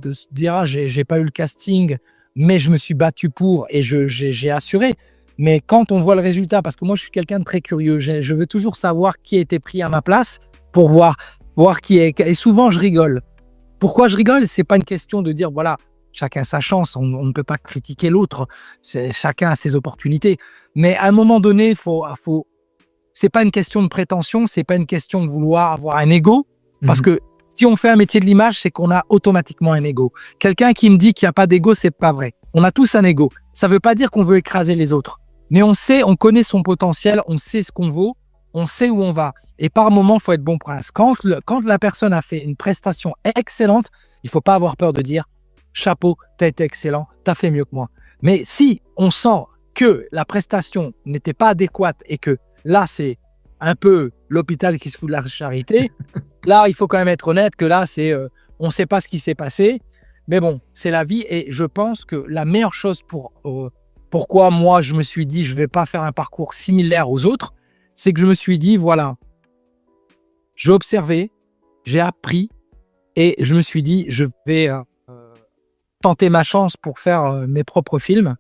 de se dire ah, j'ai pas eu le casting, mais je me suis battu pour et j'ai assuré. Mais quand on voit le résultat, parce que moi je suis quelqu'un de très curieux, je veux toujours savoir qui a été pris à ma place pour voir qui est. Et souvent je rigole. Pourquoi je rigole? C'est pas une question de dire voilà, chacun sa chance, on ne peut pas critiquer l'autre, chacun a ses opportunités. Mais à un moment donné, c'est pas une question de prétention, c'est pas une question de vouloir avoir un ego, parce que si on fait un métier de l'image, c'est qu'on a automatiquement un ego. Quelqu'un qui me dit qu'il n'y a pas d'ego, c'est pas vrai. On a tous un ego. Ça veut pas dire qu'on veut écraser les autres, mais on connaît son potentiel, on sait ce qu'on vaut, on sait où on va. Et par moment, il faut être bon prince. Quand la personne a fait une prestation excellente, il faut pas avoir peur de dire chapeau, tu as été excellent, tu as fait mieux que moi. Mais si on sent que la prestation n'était pas adéquate et que là, c'est un peu l'hôpital qui se fout de la charité, là, il faut quand même être honnête que là, on ne sait pas ce qui s'est passé. Mais bon, c'est la vie et je pense que la meilleure chose pourquoi moi, je me suis dit je ne vais pas faire un parcours similaire aux autres, c'est que je me suis dit, voilà, j'ai observé, j'ai appris et je me suis dit, je vais tenter ma chance pour faire mes propres films.